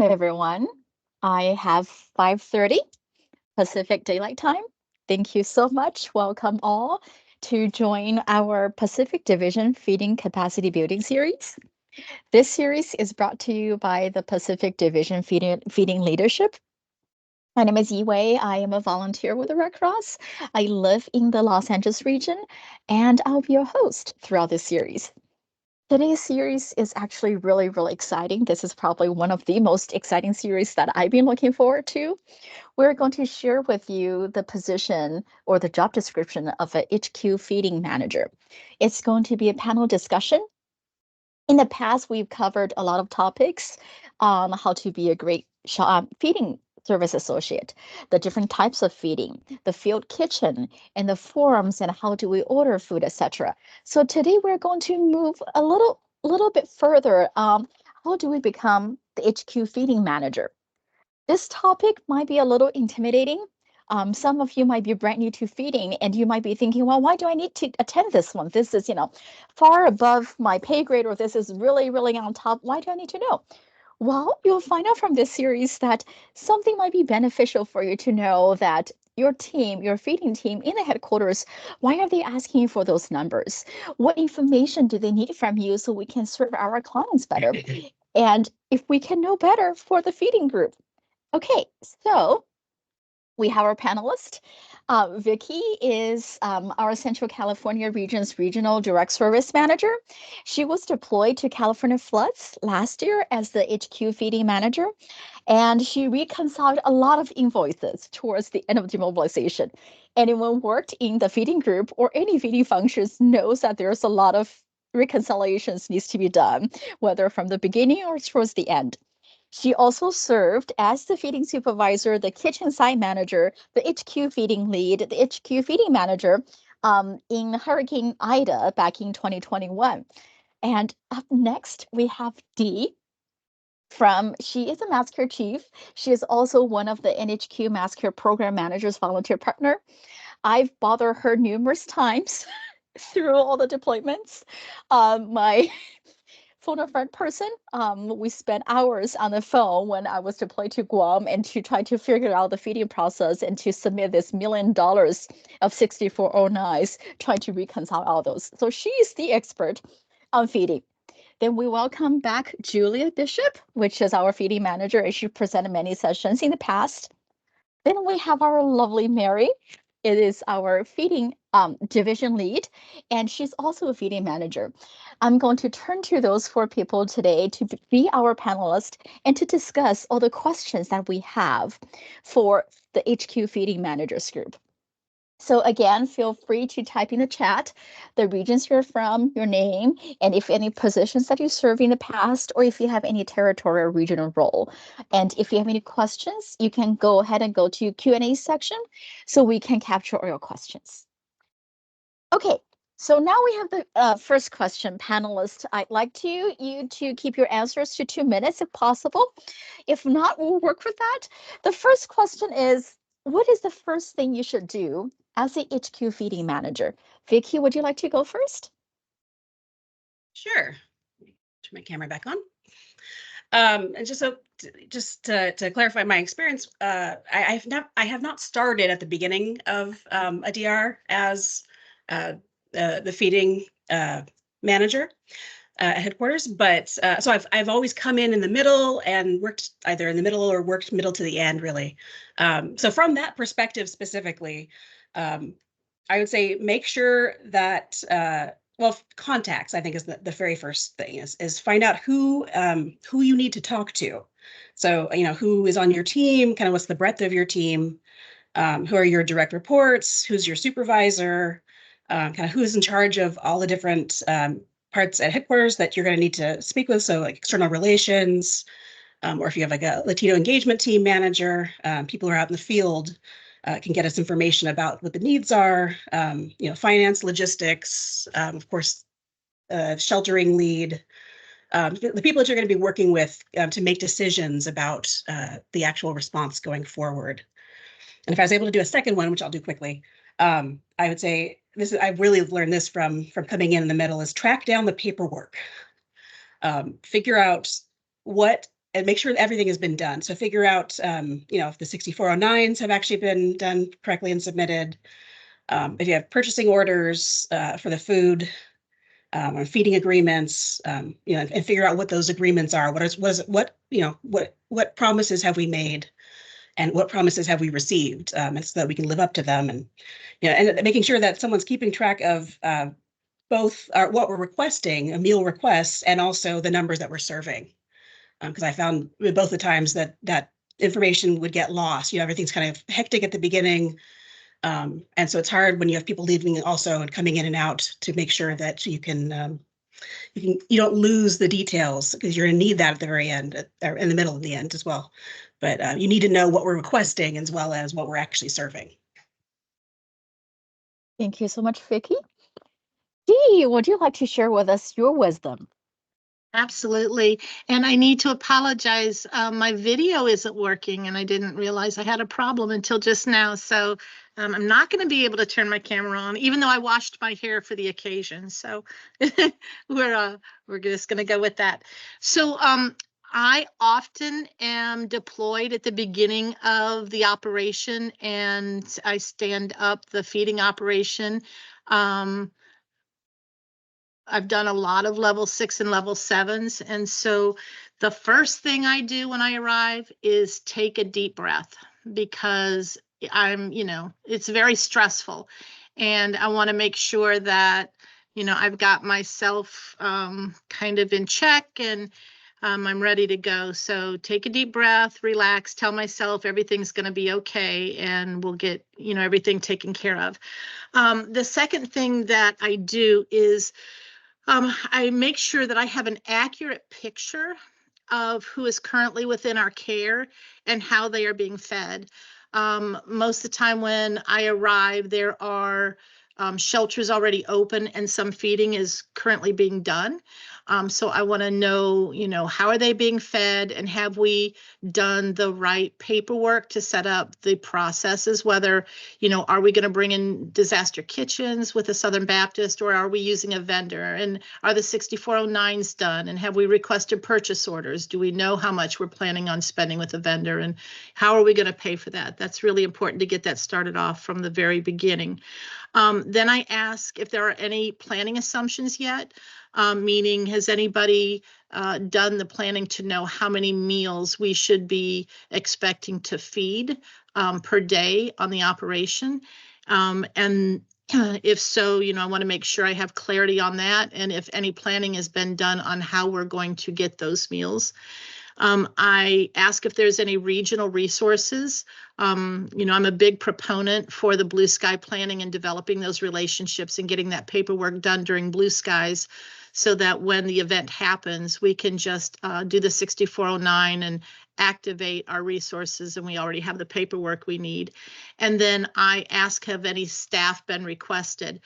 everyone. I have 5:30 Pacific Daylight Time. Thank you so much. Welcome all to join our Pacific Division Feeding Capacity Building series. This series is brought to you by the Pacific Division Feeding Leadership. My name is Yi Wei. I am a volunteer with the Red Cross. I live in the Los Angeles region, and I'll be your host throughout this series. Today's series is actually really exciting. This is probably one of the most exciting series that I've been looking forward to. We're going to share with you the position or the job description of a HQ feeding manager. It's going to be a panel discussion. In the past, we've covered a lot of topics on how to be a great feeding service associate, the different types of feeding, the field kitchen, and the forums, and how do we order food, etc. So today we're going to move a little bit further. How do we become the HQ feeding manager? This topic might be a little intimidating. Some of you might be brand new to feeding and you might be thinking, well, why do I need to attend this one? This is, far above my pay grade, or this is really on top. Why do I need to know? Well, you'll find out from this series that something might be beneficial for you to know that your team, your feeding team in the headquarters, why are they asking you for those numbers? What information do they need from you so we can serve our clients better? And if we can know better for the feeding group. Okay, so we have our panelist. Vicki is our Central California region's regional direct service manager. She was deployed to California floods last year as the HQ feeding manager, and she reconciled a lot of invoices towards the end of demobilization. Anyone worked in the feeding group or any feeding functions knows that there's a lot of reconciliations needs to be done, whether from the beginning or towards the end. She also served as the feeding supervisor, the kitchen site manager, the HQ feeding lead, the HQ feeding manager in Hurricane Ida back in 2021. And up next, we have Dee. She is a Mass Care chief. She is also one of the NHQ Mass Care program managers volunteer partner. I've bothered her numerous times through all the deployments. My phone a friend person. We spent hours on the phone when I was deployed to Guam and to try to figure out the feeding process and to submit this $1 million of 6409s, trying to reconcile all those. So she's the expert on feeding. Then we welcome back Julia Bishop, which is our feeding manager, and she presented many sessions in the past. Then we have our lovely Mary. It is our feeding division lead, and she's also a feeding manager. I'm going to turn to those four people today to be our panelist and to discuss all the questions that we have for the HQ feeding managers group. So again, feel free to type in the chat the regions you're from, your name, and if any positions that you served in the past, or if you have any territorial or regional role. And if you have any questions, you can go ahead and go to Q&A section so we can capture all your questions. Okay, so now we have the first question, panelists. I'd like you to keep your answers to 2 minutes if possible. If not, we'll work with that. The first question is, what is the first thing you should do as a HQ feeding manager? Vicki, would you like to go first? Sure. Turn my camera back on. And just to clarify my experience, I have not started at the beginning of a DR as the feeding manager at headquarters, but so I've always come in the middle and worked either in the middle or worked middle to the end, really. So from that perspective specifically, I would say make sure that well, contacts, I think, is the very first thing, is find out who you need to talk to. So, who is on your team, kind of what's the breadth of your team, who are your direct reports, who's your supervisor, kind of who's in charge of all the different parts at headquarters that you're going to need to speak with. So like external relations, or if you have like a Latino engagement team manager, people who are out in the field, can get us information about what the needs are, finance, logistics, of course, sheltering lead, the people that you're going to be working with to make decisions about the actual response going forward. And if I was able to do a second one, which I'll do quickly, I would say I've really learned this from coming in the middle, is track down the paperwork. Figure out what make sure that everything has been done. So figure out, if the 6409s have actually been done correctly and submitted. If you have purchasing orders for the food, or feeding agreements, and figure out what those agreements are. What promises have we made, and what promises have we received, and so that we can live up to them, and making sure that someone's keeping track of both what we're requesting, a meal requests, and also the numbers that we're serving. Because I found with both the times that information would get lost. Everything's kind of hectic at the beginning. And so it's hard when you have people leaving also and coming in and out to make sure that you don't lose the details, because you're going to need that at the very end, or in the middle and the end as well. But you need to know what we're requesting as well as what we're actually serving. Thank you so much, Vicky. Dee, would you like to share with us your wisdom? Absolutely. And I need to apologize. My video isn't working, and I didn't realize I had a problem until just now. So I'm not going to be able to turn my camera on, even though I washed my hair for the occasion. So we're just going to go with that. So I often am deployed at the beginning of the operation, and I stand up the feeding operation. I've done a lot of level 6 and level 7s. And so the first thing I do when I arrive is take a deep breath, because it's very stressful. And I want to make sure that, I've got myself kind of in check, and I'm ready to go. So take a deep breath, relax, tell myself everything's going to be okay, and we'll get, everything taken care of. The second thing that I do is I make sure that I have an accurate picture of who is currently within our care and how they are being fed. Most of the time when I arrive, there are shelters already open, and some feeding is currently being done. So I want to know, how are they being fed, and have we done the right paperwork to set up the processes? Whether, are we going to bring in disaster kitchens with a Southern Baptist, or are we using a vendor? And are the 6409s done? And have we requested purchase orders? Do we know how much we're planning on spending with a vendor, and how are we going to pay for that? That's really important to get that started off from the very beginning. Then I ask if there are any planning assumptions yet, meaning has anybody done the planning to know how many meals we should be expecting to feed per day on the operation? And if so, I want to make sure I have clarity on that, and if any planning has been done on how we're going to get those meals. I ask if there's any regional resources. I'm a big proponent for the Blue Sky planning and developing those relationships and getting that paperwork done during Blue Skies, so that when the event happens, we can just do the 6409 and activate our resources, and we already have the paperwork we need. And then I ask, have any staff been requested?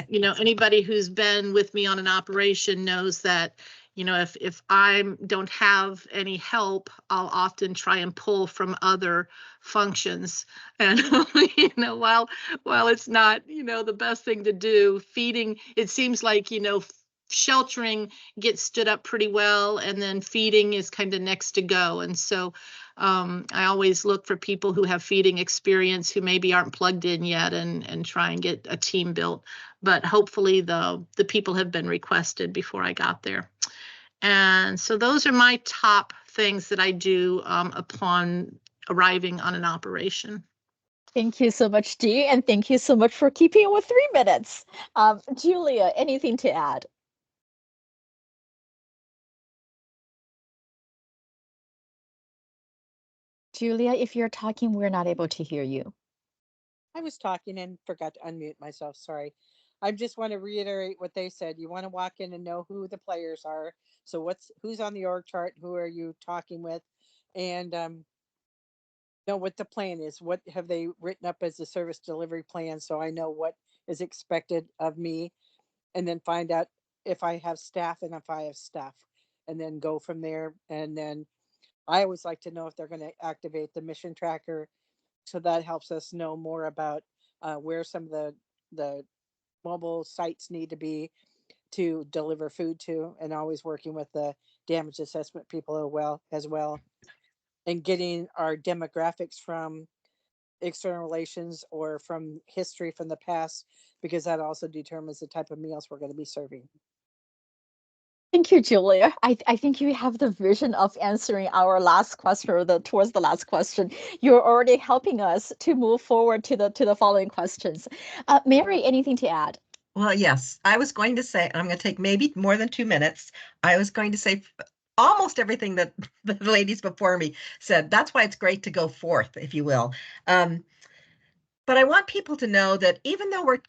Anybody who's been with me on an operation knows that, if I don't have any help, I'll often try and pull from other functions. And, while it's not, the best thing to do, feeding, it seems like, sheltering gets stood up pretty well, and then feeding is kind of next to go. And so I always look for people who have feeding experience who maybe aren't plugged in yet, and try and get a team built. But hopefully the people have been requested before I got there. And so those are my top things that I do upon arriving on an operation. Thank you so much, Dee, and thank you so much for keeping it with 3 minutes. Julia, anything to add? Julia, if you're talking, we're not able to hear you. I was talking and forgot to unmute myself. Sorry. I just want to reiterate what they said. You want to walk in and know who the players are. So who's on the org chart? Who are you talking with? And know what the plan is. What have they written up as a service delivery plan, so I know what is expected of me, and then find out if I have staff and if I have staff, and then go from there. And then I always like to know if they're going to activate the mission tracker, so that helps us know more about where some of the mobile sites need to be to deliver food to, and always working with the damage assessment people as well, and getting our demographics from external relations or from history from the past, because that also determines the type of meals we're going to be serving. Thank you, Julia. I think you have the vision of answering our last question or towards the last question. You're already helping us to move forward to the following questions. Mary, anything to add? Well, yes, I was going to say, I'm going to take maybe more than 2 minutes. I was going to say almost everything that the ladies before me said. That's why it's great to go forth, if you will. But I want people to know that even though we're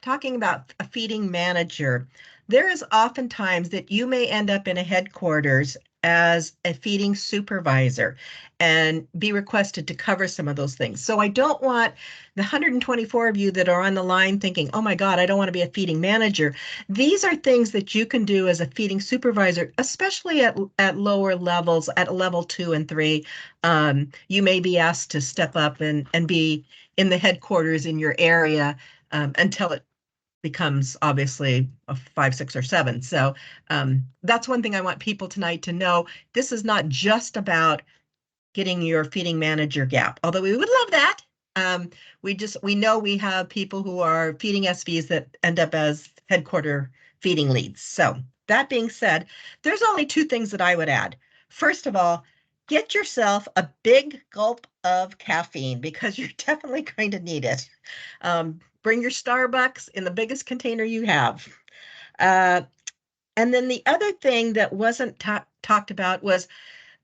talking about a feeding manager, there is oftentimes that you may end up in a headquarters as a feeding supervisor and be requested to cover some of those things. So I don't want the 124 of you that are on the line thinking, oh my God, I don't want to be a feeding manager. These are things that you can do as a feeding supervisor, especially at lower levels, at level 2 and 3. You may be asked to step up and be in the headquarters in your area until it becomes obviously a 5, 6, or 7. So that's one thing I want people tonight to know. This is not just getting your feeding manager gap, although we would love that. We know we have people who are feeding SVs that end up as headquarter feeding leads. So that being said, there's only 2 things that I would add. First of all, get yourself a big gulp of caffeine because you're definitely going to need it. Bring your Starbucks in the biggest container you have. And then the other thing that wasn't talked about was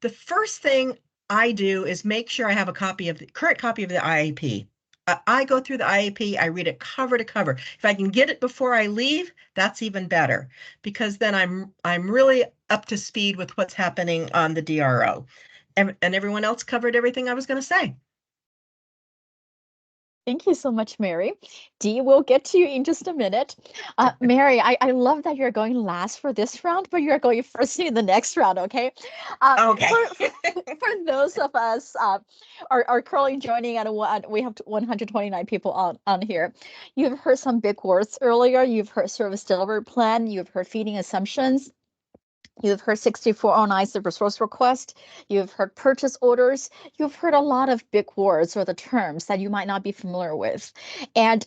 the first thing I do is make sure I have a current copy of the IEP. I go through the IEP, I read it cover to cover. If I can get it before I leave, that's even better, because then I'm really up to speed with what's happening on the DRO. And everyone else covered everything I was going to say. Thank you so much, Mary. Dee, we'll get to you in just a minute. Mary, I love that you're going last for this round, but you're going first in the next round, okay? Okay. For those of us are currently joining at we have 129 people on here. You've heard some big words earlier. You've heard service delivery plan. You've heard feeding assumptions. You've heard 6409, the resource request. You've heard purchase orders. You've heard a lot of big words or the terms that you might not be familiar with. And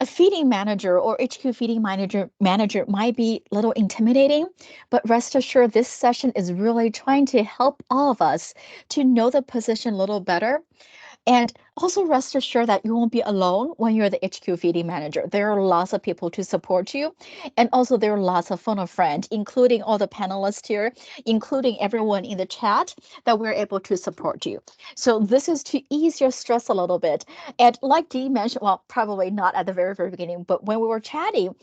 a feeding manager or HQ feeding manager might be a little intimidating, but rest assured this session is really trying to help all of us to know the position a little better. And also rest assured that you won't be alone when you're the HQ feeding manager. There are lots of people to support you. And also there are lots of phone a friend, including all the panelists here, including everyone in the chat, that we're able to support you. So this is to ease your stress a little bit. And like Dee mentioned, well, probably not at the very, very beginning, but when we were chatting,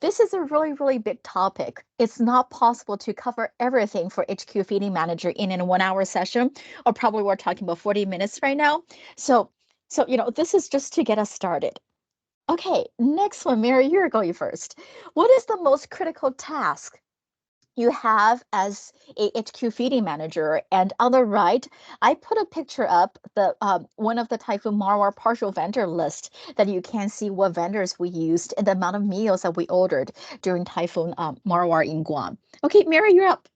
this is a really, really big topic. It's not possible to cover everything for HQ feeding manager in a 1-hour session, or probably we're talking about 40 minutes right now. So this is just to get us started. Okay, next one, Mary, you're going first. What is the most critical task you have as a HQ feeding manager? And on the right, I put a picture up, the one of the Typhoon Marwar partial vendor list, that you can see what vendors we used and the amount of meals that we ordered during Typhoon Marwar in Guam. Okay, Mary, you're up.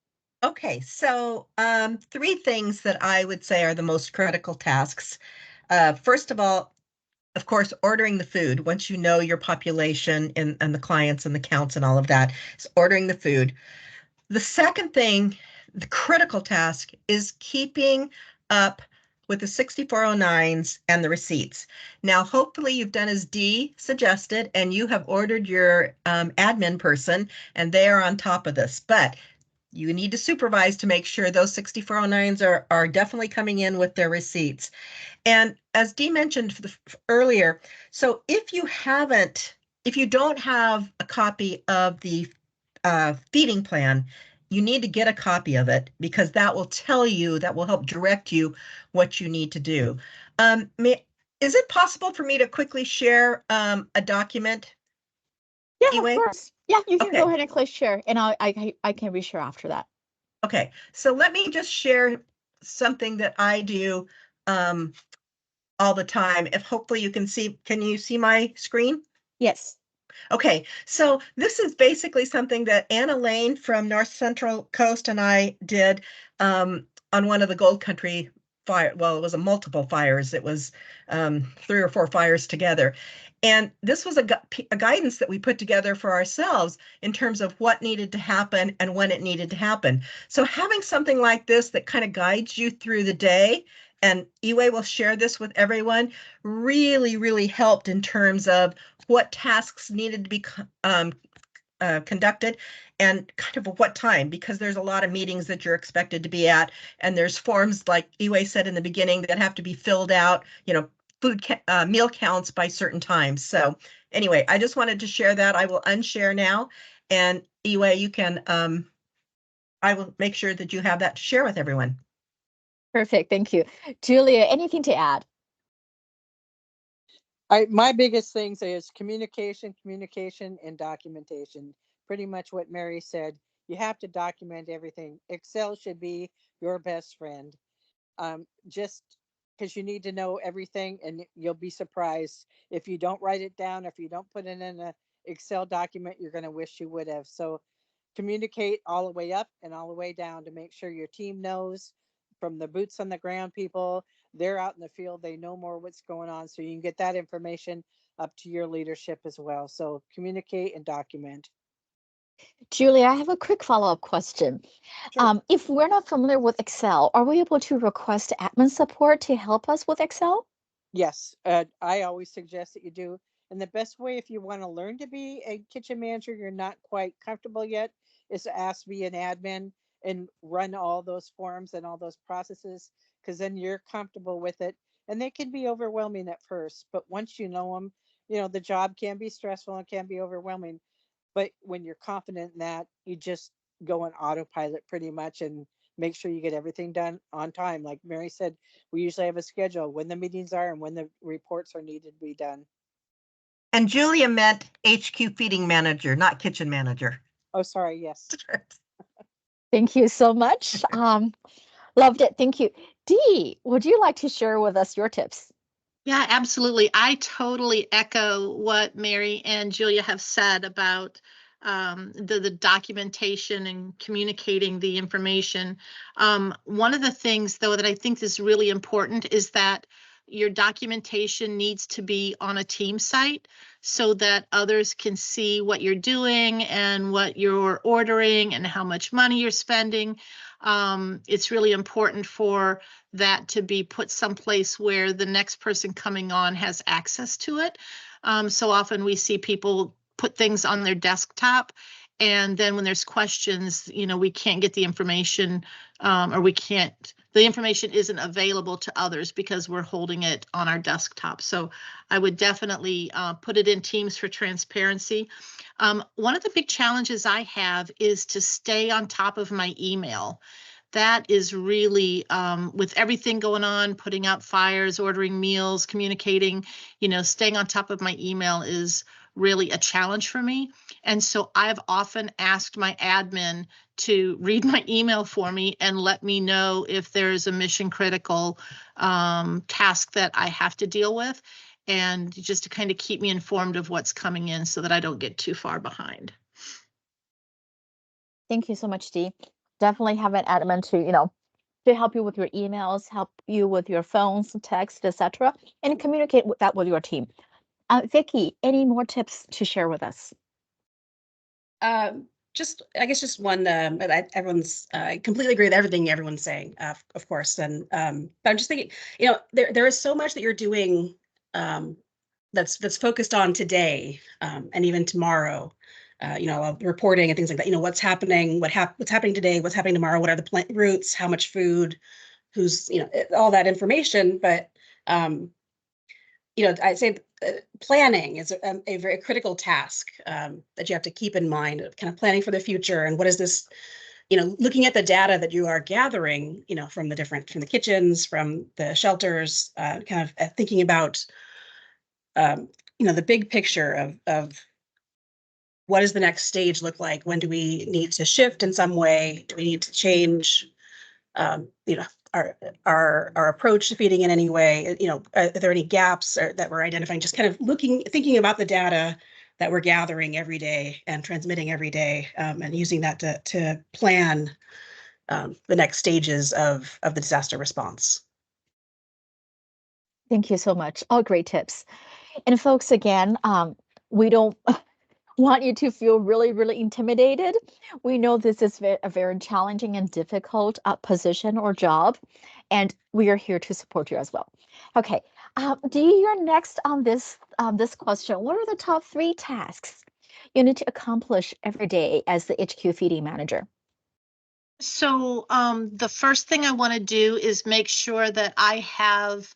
Okay, so 3 things that I would say are the most critical tasks. First of all, of course, ordering the food. Once you know your population and the clients and the counts and all of that, is ordering the food. The second thing, the critical task, is keeping up with the 6409s and the receipts. Now, hopefully you've done as Dee suggested, and you have ordered your admin person, and they are on top of this. But you need to supervise to make sure those 6409s are definitely coming in with their receipts. And as Dee mentioned earlier, so if you don't have a copy of the feeding plan, you need to get a copy of it, because that will help direct you what you need to do. Is it possible for me to quickly share a document? Yeah, Anyway? of course. Yeah, you can Okay. go ahead and click share, and I can reshare after that. Okay, so let me just share something that I do all the time. If hopefully you can see my screen? Yes. Okay, so this is basically something that Anna Lane from North Central Coast and I did on one of the Gold Country fire. Well, it was a multiple fires. It was 3 or 4 fires together. And this was a guidance that we put together for ourselves in terms of what needed to happen and when it needed to happen. So having something like this that kind of guides you through the day, and Iwe will share this with everyone, really, really helped in terms of what tasks needed to be conducted and kind of what time, because there's a lot of meetings that you're expected to be at, and there's forms, like Iwe said in the beginning, that have to be filled out, meal counts by certain times. So anyway, I just wanted to share that. I will unshare now, and Iwe, you can, I will make sure that you have that to share with everyone. Perfect. Thank you. Julia, anything to add? My biggest things is communication, and documentation. Pretty much what Mary said. You have to document everything. Excel should be your best friend. Just because you need to know everything, and you'll be surprised if you don't write it down. If you don't put it in an Excel document, you're going to wish you would have. So communicate all the way up and all the way down to make sure your team knows, from the boots on the ground people. They're out in the field, they know more what's going on, so you can get that information up to your leadership as well. So communicate and document. Julia, I have a quick follow-up question. Sure. If we're not familiar with Excel, are we able to request admin support to help us with Excel? Yes, I always suggest that you do. And the best way, if you want to learn to be a kitchen manager, you're not quite comfortable yet, is to ask to be an admin and run all those forms and all those processes, because then you're comfortable with it. And they can be overwhelming at first, but once you know them, the job can be stressful and can be overwhelming. But when you're confident in that, you just go on autopilot pretty much and make sure you get everything done on time. Like Mary said, we usually have a schedule when the meetings are and when the reports are needed to be done. And Julia meant HQ feeding manager, not kitchen manager. Oh, sorry. Yes. Thank you so much. Loved it. Thank you. Dee, would you like to share with us your tips? Yeah, absolutely. I totally echo what Mary and Julia have said about the documentation and communicating the information. One of the things, though, that I think is really important is that your documentation needs to be on a team site so that others can see what you're doing and what you're ordering and how much money you're spending. It's really important for that to be put someplace where the next person coming on has access to it. So often we see people put things on their desktop, and then when there's questions, we can't get the information, or the information isn't available to others because we're holding it on our desktop. So I would definitely put it in Teams for transparency. One of the big challenges I have is to stay on top of my email. That is really, with everything going on, putting out fires, ordering meals, communicating, staying on top of my email is really a challenge for me. And so I've often asked my admin to read my email for me and let me know if there's a mission critical task that I have to deal with, and just to kind of keep me informed of what's coming in so that I don't get too far behind. Thank you so much, Dee. Definitely have an admin to help you with your emails, help you with your phones, text, etc., and communicate with that with your team. Vicki, any more tips to share with us? I guess just one, but everyone's, I completely agree with everything everyone's saying, of course. And but I'm just thinking, there is so much that you're doing that's focused on today, and even tomorrow. Reporting and things like that. What's happening, what's happening today, what's happening tomorrow, what are the routes, how much food, who's, all that information. But I'd say planning is a very critical task that you have to keep in mind, of kind of planning for the future. And what is this, looking at the data that you are gathering, from the kitchens, from the shelters, kind of thinking about, the big picture of what does the next stage look like? When do we need to shift in some way? Do we need to change, our approach to feeding in any way? Are there any gaps that we're identifying? Just kind of thinking about the data that we're gathering every day and transmitting every day, and using that to plan the next stages of the disaster response. Thank you so much. All great tips. And folks, again, we don't want you to feel really, really intimidated. We know this is a very challenging and difficult position or job, and we are here to support you as well. Okay, Dee, you're next on this question. What are the top 3 tasks you need to accomplish every day as the HQ feeding manager? So the first thing I want to do is make sure that I have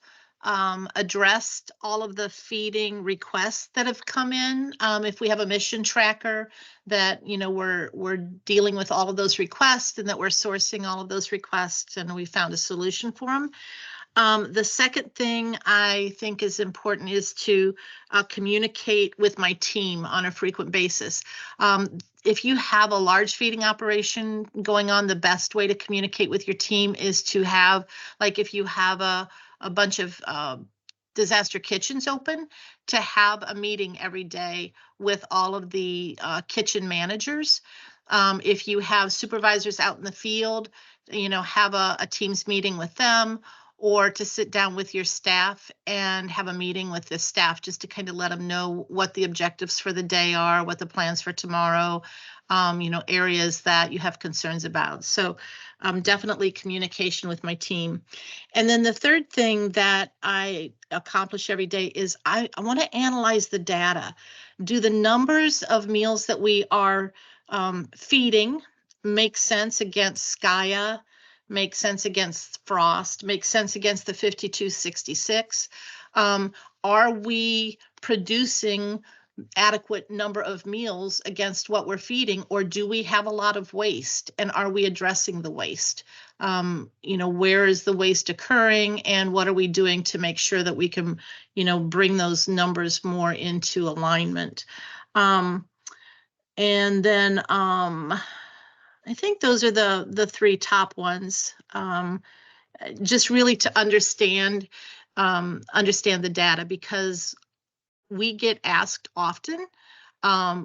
addressed all of the feeding requests that have come in. If we have a mission tracker, that we're dealing with all of those requests and that we're sourcing all of those requests and we found a solution for them. The second thing I think is important is to communicate with my team on a frequent basis. If you have a large feeding operation going on, the best way to communicate with your team is to have, like if you have a bunch of disaster kitchens open, to have a meeting every day with all of the kitchen managers. If you have supervisors out in the field, have a Teams meeting with them, or to sit down with your staff and have a meeting with the staff just to kind of let them know what the objectives for the day are, what the plans for tomorrow, areas that you have concerns about. So definitely communication with my team. And then the third thing that I accomplish every day is I want to analyze the data. Do the numbers of meals that we are feeding make sense against SCIA? Make sense against Frost, make sense against the 5266. Are we producing adequate number of meals against what we're feeding, or do we have a lot of waste, and are we addressing the waste? Where is the waste occurring, and what are we doing to make sure that we can, bring those numbers more into alignment? And then I think those are the 3 top ones. Just really to understand the data, because we get asked often, how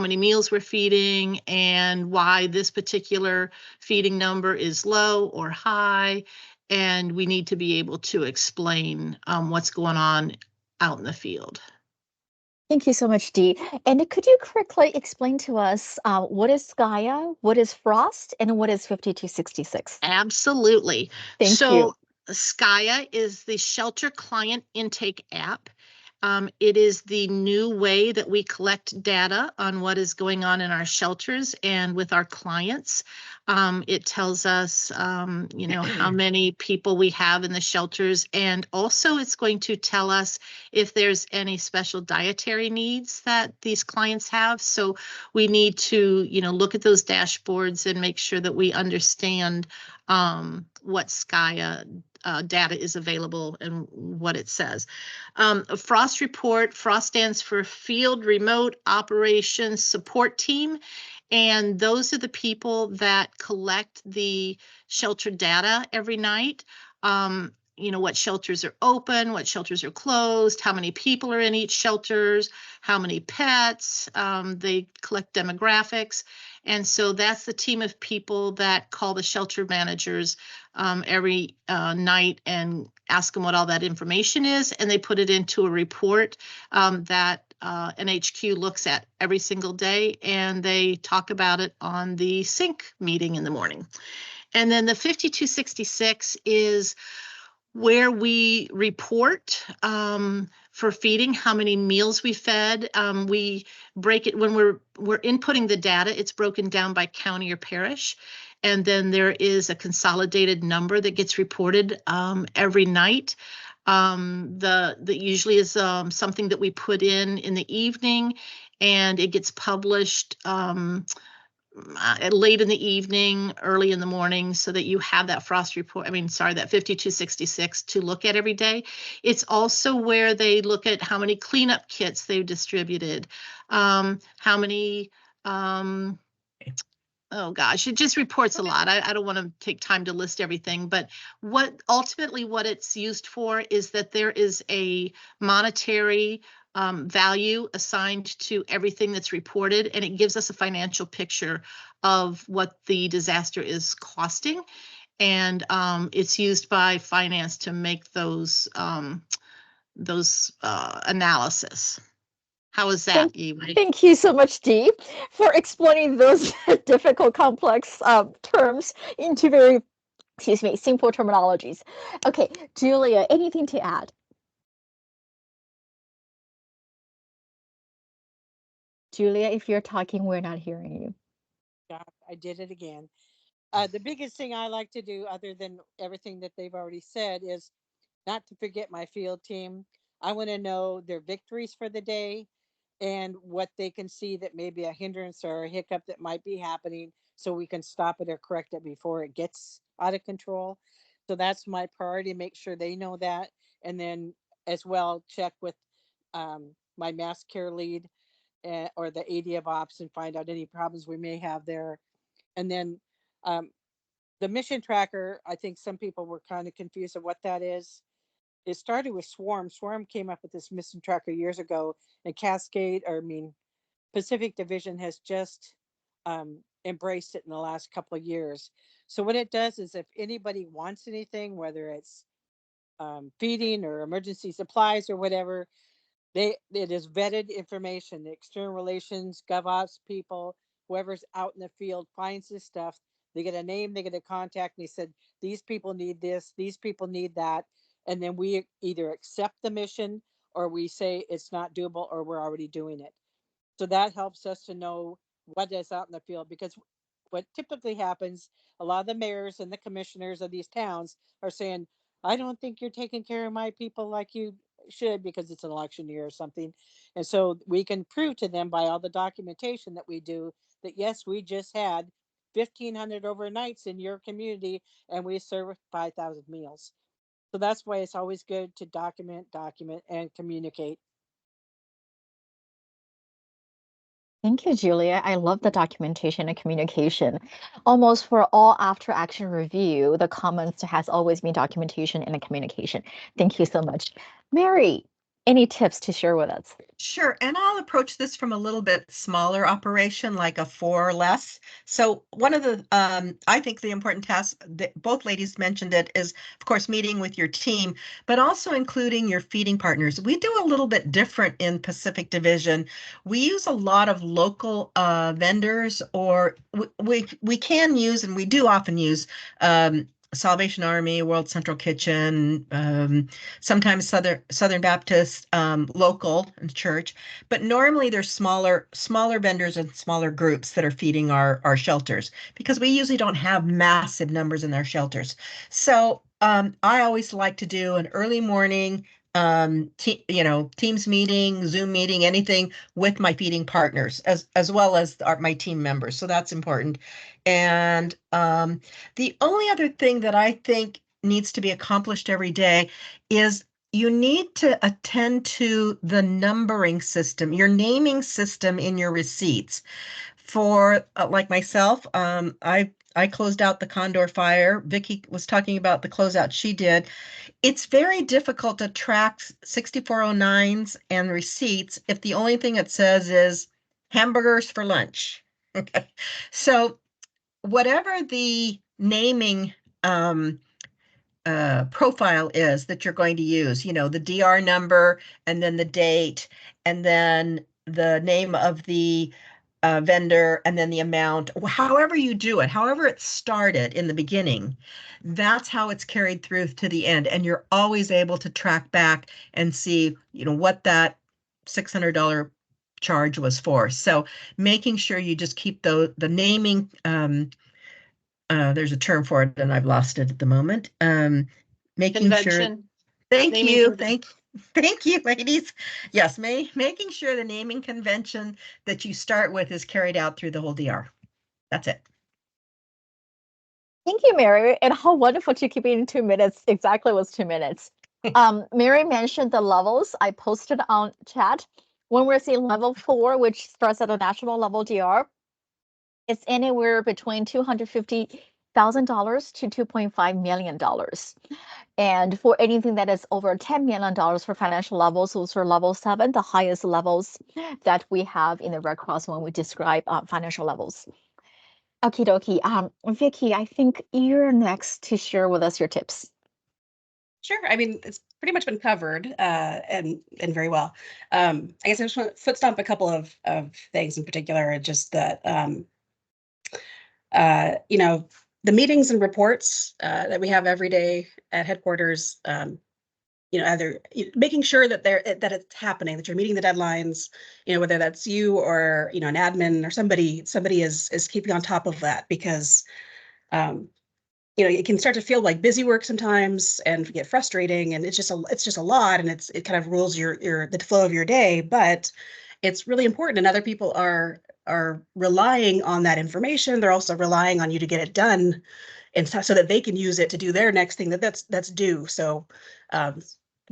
many meals we're feeding and why this particular feeding number is low or high, and we need to be able to explain what's going on out in the field. Thank you so much, Dee. And could you quickly explain to us what is SCIA, what is Frost, and what is 5266? Absolutely. Thank So you. SCIA is the Shelter Client Intake app. It is the new way that we collect data on what is going on in our shelters and with our clients. It tells us, how many people we have in the shelters, and also it's going to tell us if there's any special dietary needs that these clients have. So we need to, look at those dashboards and make sure that we understand what SCIA data is available and what it says. A Frost report, Frost stands for Field Remote Operations Support Team. And those are the people that collect the shelter data every night. What shelters are open, what shelters are closed, how many people are in each shelters, how many pets. They collect demographics. And so that's the team of people that call the shelter managers every night and ask them what all that information is. And they put it into a report that NHQ looks at every single day, and they talk about it on the sync meeting in the morning. And then the 5266 is where we report for feeding, how many meals we fed. We break it when we're inputting the data. It's broken down by county or parish, and then there is a consolidated number that gets reported every night. That usually is something that we put in the evening, and it gets published late in the evening, early in the morning, so that you have that Frost report, that 5266 to look at every day. It's also where they look at how many cleanup kits they've distributed, how many, oh gosh, it just reports a lot. I don't want to take time to list everything, but what it's used for is that there is a monetary value assigned to everything that's reported, and it gives us a financial picture of what the disaster is costing. And it's used by finance to make those analysis. How is that, Eway? Thank you so much, Dee, for explaining those difficult, complex terms into very, excuse me, simple terminologies. Okay, Julia, anything to add? Julia, if you're talking, we're not hearing you. Yeah, I did it again. The biggest thing I like to do, other than everything that they've already said, is not to forget my field team. I want to know their victories for the day and what they can see that may be a hindrance or a hiccup that might be happening, so we can stop it or correct it before it gets out of control. So that's my priority, make sure they know that. And then as well, check with my mass care lead or the AD of ops and find out any problems we may have there. And then um, the mission tracker, I think some people were kind of confused of what that is. It started with Swarm. Swarm came up with this mission tracker years ago, and Cascade, or I mean, Pacific Division has just embraced it in the last couple of years. So what it does is, if anybody wants anything, whether it's feeding or emergency supplies or whatever, it is vetted information. The external relations, GovOps people, whoever's out in the field finds this stuff. They get a name, they get a contact, and they said, these people need this, these people need that. And then we either accept the mission or we say it's not doable or we're already doing it. So that helps us to know what is out in the field, because what typically happens, a lot of the mayors and the commissioners of these towns are saying, I don't think you're taking care of my people like you should, because it's an election year or something. And so we can prove to them by all the documentation that we do that, yes, we just had 1,500 overnights in your community and we served 5,000 meals. So that's why it's always good to document, and communicate. Thank you, Julia. I love the documentation and communication. Almost for all after action review, the comments has always been documentation and communication. Thank you so much. Mary, any tips to share with us? Sure, and I'll approach this from a little bit smaller operation, like a 4 or less. So one of the, I think the important tasks that both ladies mentioned it is, of course, meeting with your team, but also including your feeding partners. We do a little bit different in Pacific Division. We use a lot of local vendors, or we can use, and we do often use, Salvation Army, World Central Kitchen, sometimes Southern Baptist, local church, but normally there's smaller vendors and smaller groups that are feeding our shelters, because we usually don't have massive numbers in our shelters. So I always like to do an early morning Teams meeting, Zoom meeting, anything with my feeding partners as well as my team members. So that's important. And the only other thing that I think needs to be accomplished every day is you need to attend to the numbering system, your naming system in your receipts. For like myself, I closed out the Condor fire. Vicki was talking about the closeout she did. It's very difficult to track 6409s and receipts if the only thing it says is hamburgers for lunch. Okay. So whatever the naming profile is that you're going to use, the DR number and then the date and then the name of the vendor and then the amount, however you do it, however it started in the beginning, that's how it's carried through to the end. And you're always able to track back and see, what that $600 charge was for. So making sure you just keep the naming, there's a term for it and I've lost it at the moment. Making sure. Thank you, ladies. Yes, making sure the naming convention that you start with is carried out through the whole DR. That's it. Thank you, Mary. And how wonderful to keep it in 2 minutes. Exactly was 2 minutes. Mary mentioned the levels. I posted on chat. When we're seeing level 4, which starts at a national level DR, it's anywhere between $250,000 to $2.5 million. And for anything that is over $10 million for financial levels, those are level 7, the highest levels that we have in the Red Cross when we describe financial levels. Okie dokie. Vicky, I think you're next to share with us your tips. Sure. I mean, it's pretty much been covered and very well. I guess I just want to foot stomp a couple of things in particular, just that you know, the meetings and reports that we have every day at headquarters, you know, either making sure that that it's happening, that you're meeting the deadlines, you know, whether that's you or, you know, an admin or somebody is keeping on top of that, because you know, it can start to feel like busy work sometimes and get frustrating, and it's just a lot, and it kind of rules the flow of your day. But it's really important, and other people are relying on that information. They're also relying on you to get it done, and so that they can use it to do their next thing that's due. So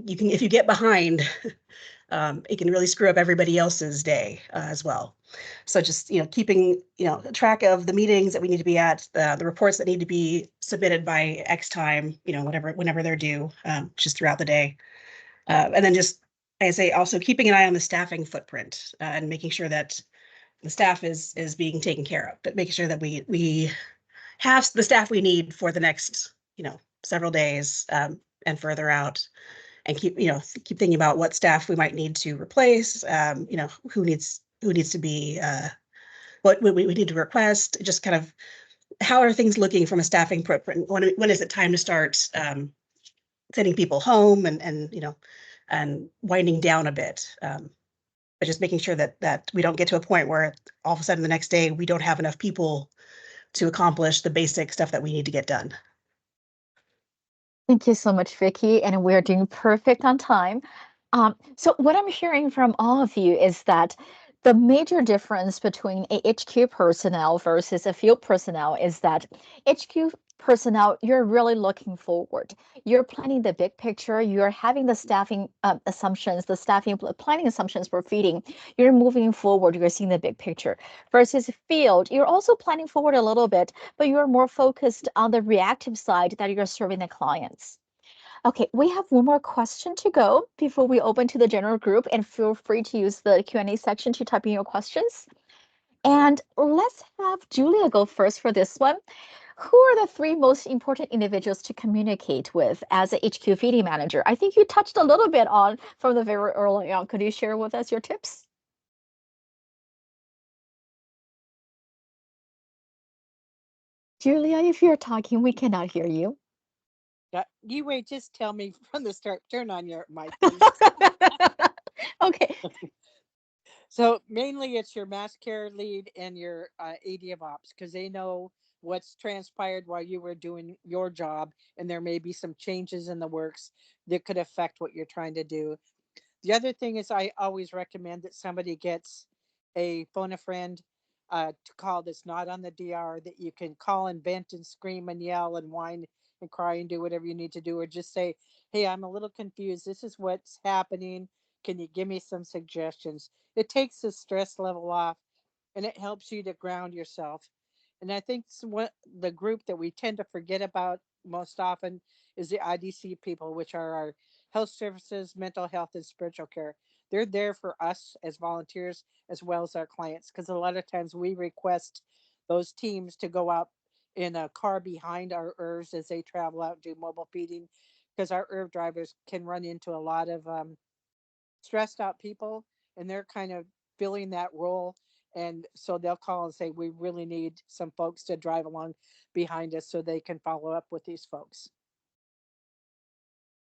you can, if you get behind, it can really screw up everybody else's day as well. So just, you know, keeping, you know, track of the meetings that we need to be at, the reports that need to be submitted by X time, you know, whenever they're due, just throughout the day. And then just, I say, also keeping an eye on the staffing footprint and making sure that the staff is being taken care of, but making sure that we have the staff we need for the next, you know, several days and further out. And keep thinking about what staff we might need to replace, you know, who needs to be, what we need to request, just kind of how are things looking from a staffing footprint? When is it time to start sending people home and you know, and winding down a bit, but just making sure that we don't get to a point where all of a sudden the next day we don't have enough people to accomplish the basic stuff that we need to get done. Thank you so much, Vicky, and we're doing perfect on time. So what I'm hearing from all of you is that the major difference between a HQ personnel versus a field personnel is that HQ personnel, you're really looking forward. You're planning the big picture. You're having the staffing assumptions, the staffing planning assumptions for feeding. You're moving forward. You're seeing the big picture. Versus field, you're also planning forward a little bit, but you're more focused on the reactive side that you're serving the clients. Okay, we have one more question to go before we open to the general group, and feel free to use the Q&A section to type in your questions. And let's have Julia go first for this one. Who are the 3 most important individuals to communicate with as a HQ feeding manager? I think you touched a little bit on from the very early on. Could you share with us your tips? Julia, if you're talking, we cannot hear you. You wait, just tell me from the start. Turn on your mic. Okay. So mainly it's your mass care lead and your AD of ops, because they know what's transpired while you were doing your job, and there may be some changes in the works that could affect what you're trying to do. The other thing is, I always recommend that somebody gets a phone a friend to call that's not on the DR, that you can call and vent and scream and yell and whine and cry and do whatever you need to do, or just say, hey, I'm a little confused. This is what's happening. Can you give me some suggestions? It takes the stress level off, and it helps you to ground yourself. And I think what the group that we tend to forget about most often is the IDC people, which are our health services, mental health, and spiritual care. They're there for us as volunteers as well as our clients, because a lot of times we request those teams to go out in a car behind our ERVs as they travel out and do mobile feeding, because our ERV drivers can run into a lot of stressed out people, and they're kind of filling that role. And so they'll call and say, we really need some folks to drive along behind us so they can follow up with these folks.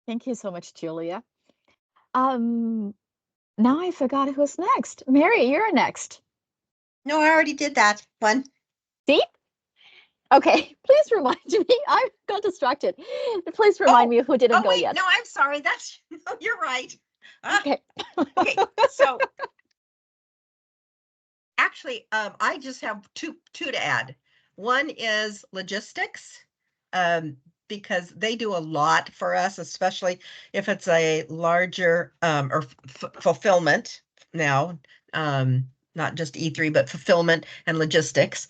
Thank you so much, Julia. Now I forgot who's next. Mary, you're next. No, I already did that one. See? Okay, please remind me. I got distracted. Please remind me who didn't go wait, yet. no, I'm sorry. That's you're right. Okay. Okay, so actually, I just have two to add. One is logistics, because they do a lot for us, especially if it's a larger or fulfillment now, not just E3, but fulfillment and logistics.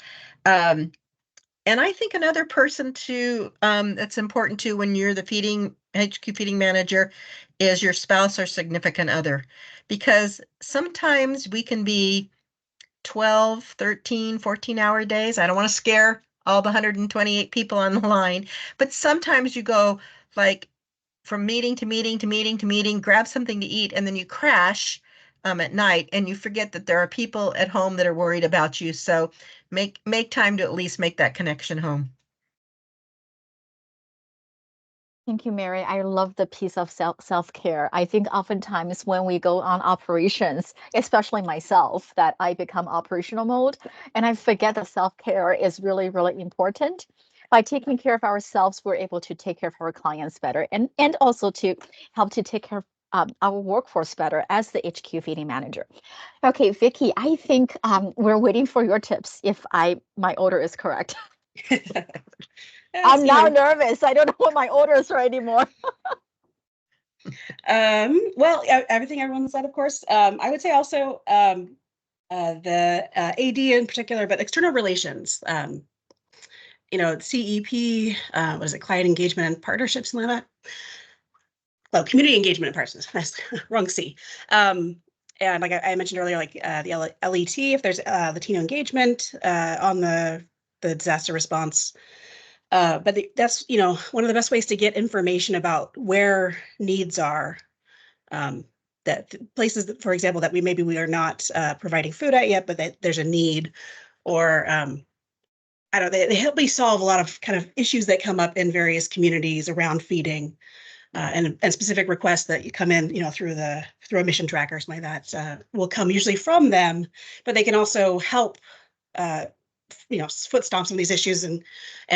And I think another person to that's important too when you're the HQ feeding manager is your spouse or significant other, because sometimes we can be 12, 13, 14-hour days. I don't want to scare all the 128 people on the line, but sometimes you go like from meeting to meeting to meeting to meeting, grab something to eat, and then you crash at night and you forget that there are people at home that are worried about you. So make time to at least make that connection home. Thank you, Mary. I love the piece of self-care. I think oftentimes when we go on operations, especially myself, that I become operational mode and I forget that self-care is really, really important. By taking care of ourselves, we're able to take care of our clients better and also to help to take care of our workforce better as the HQ feeding manager. Okay, Vicky, I think we're waiting for your tips if my order is correct. I'm now nervous. I don't know what my orders are anymore. Well, everything everyone said, of course. I would say also the AD in particular, but external relations. CEP, what is it? Client engagement and partnerships, something like that. Well, community engagement and partnerships. Wrong C. And like I mentioned earlier, like the LET, if there's Latino engagement on the disaster response. But that's, one of the best ways to get information about where needs are. That places, that, for example, that we are not providing food at yet, but that there's a need, or I don't know, they help me solve a lot of kind of issues that come up in various communities around feeding, and specific requests that you come in, through a mission tracker or something like that will come usually from them, but they can also help foot stomp some of these issues and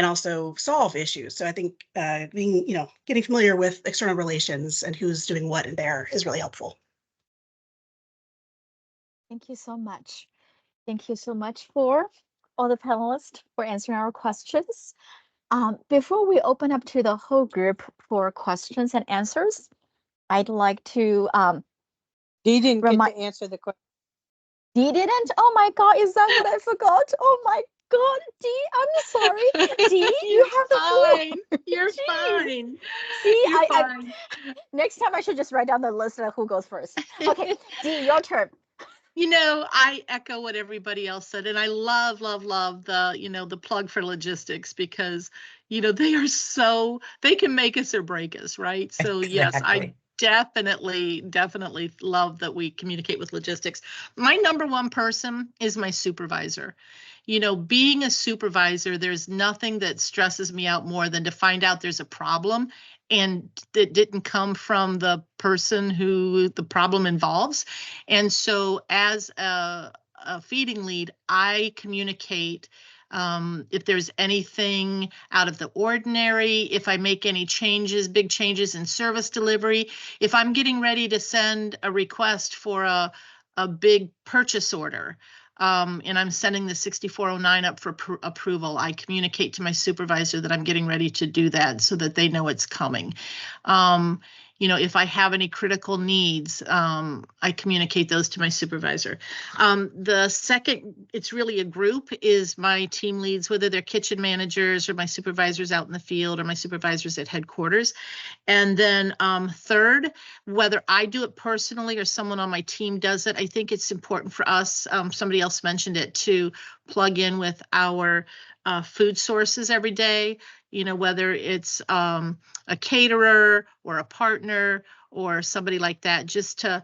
also solve issues. So I think getting familiar with external relations and who's doing what in there is really helpful. Thank you so much. Thank you so much for all the panelists for answering our questions. Before we open up to the whole group for questions and answers, I'd like to Dee didn't get to answer the question. Dee didn't? Oh my God, is that what I forgot? Oh my God, Dee, I'm sorry. Dee, you have the floor. You're fine. See, You're fine. Next time I should just write down the list of who goes first. Okay, Dee, your turn. I echo what everybody else said, and I love the, the plug for logistics, because, they can make us or break us, right? So exactly. Yes, I definitely love that we communicate with logistics. My number one person is my supervisor. Being a supervisor, there's nothing that stresses me out more than to find out there's a problem and it didn't come from the person who the problem involves. And so as a feeding lead, I communicate if there's anything out of the ordinary, if I make any changes, big changes in service delivery, if I'm getting ready to send a request for a big purchase order, and I'm sending the 6409 up for approval, I communicate to my supervisor that I'm getting ready to do that so that they know it's coming. If I have any critical needs, I communicate those to my supervisor. The second, it's really a group, is my team leads, whether they're kitchen managers or my supervisors out in the field or my supervisors at headquarters. And then third, whether I do it personally or someone on my team does it, I think it's important for us, somebody else mentioned it, to plug in with our food sources every day, whether it's a caterer or a partner or somebody like that, just to,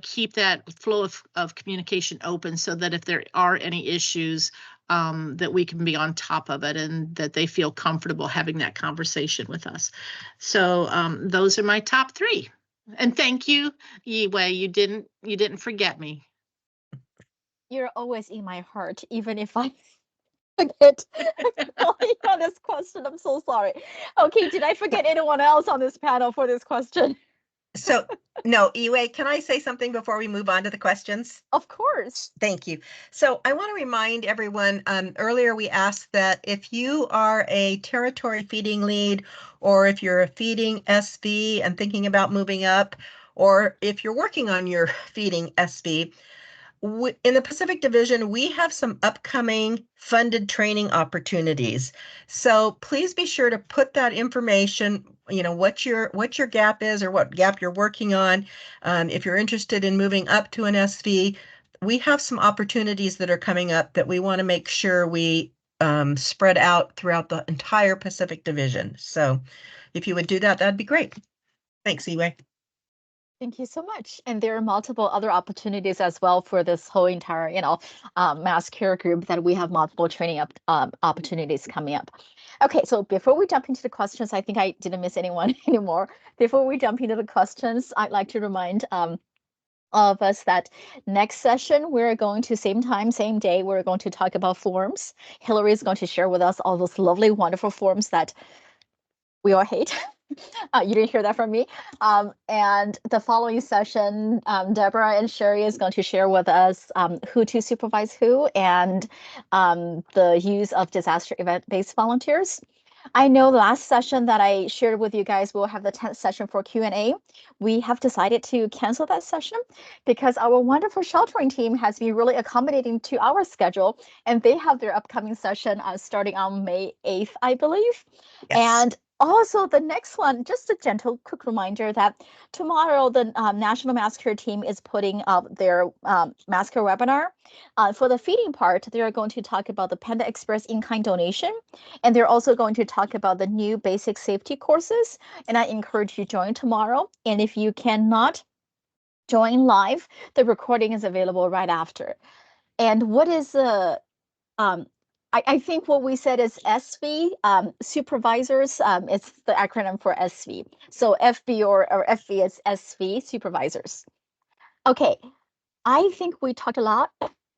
keep that flow of communication open so that if there are any issues, that we can be on top of it and that they feel comfortable having that conversation with us. So those are my top three. And thank you, Yi-Wei. You didn't forget me. You're always in my heart, even if I forget on this question. I'm so sorry. Okay, did I forget anyone else on this panel for this question? So, no, Yi-Wei, can I say something before we move on to the questions? Of course. Thank you. So I want to remind everyone, earlier we asked that if you are a territory feeding lead, or if you're a feeding SV and thinking about moving up, or if you're working on your feeding SV, in the Pacific Division, we have some upcoming funded training opportunities. So please be sure to put that information, what your gap is or what gap you're working on. If you're interested in moving up to an SV, we have some opportunities that are coming up that we want to make sure we spread out throughout the entire Pacific Division. So if you would do that, that'd be great. Thanks, Eway. Thank you so much. And there are multiple other opportunities as well for this whole entire, mass care group that we have multiple training opportunities coming up. Okay, so before we jump into the questions, I think I didn't miss anyone anymore. Before we jump into the questions, I'd like to remind all of us that next session, we're going to same time, same day, we're going to talk about forms. Hillary is going to share with us all those lovely, wonderful forms that we all hate. You didn't hear that from me. And the following session, Deborah and Sherry is going to share with us who to supervise who and the use of disaster event-based volunteers. I know the last session that I shared with you guys, we'll have the 10th session for Q&A. We have decided to cancel that session because our wonderful sheltering team has been really accommodating to our schedule, and they have their upcoming session starting on May 8th, I believe. Yes. And also the next one, just a gentle quick reminder that tomorrow the National Mass Care team is putting up their Mass Care webinar. For the feeding part, they are going to talk about the Panda Express in-kind donation, and they're also going to talk about the new basic safety courses. And I encourage you to join tomorrow. And if you cannot join live, the recording is available right after. And what is the I think what we said is SV, supervisors, it's the acronym for SV. So FB or FV is SV, supervisors. Okay, I think we talked a lot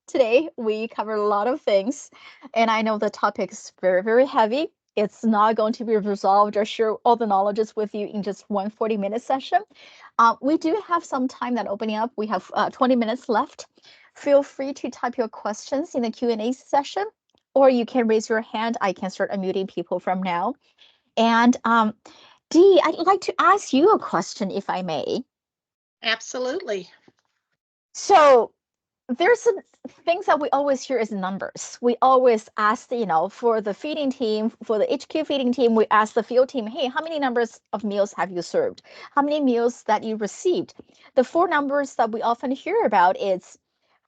today. We covered a lot of things, and I know the topic is very, very heavy. It's not going to be resolved or share all the knowledges with you in just one 40-minute session. We do have some time that opening up. We have 20 minutes left. Feel free to type your questions in the Q&A session, or you can raise your hand. I can start unmuting people from now. And Dee, I'd like to ask you a question, if I may. Absolutely. So there's some things that we always hear is numbers. We always ask, for the feeding team, for the HQ feeding team, we ask the field team, hey, how many numbers of meals have you served? How many meals that you received? The 4 numbers that we often hear about is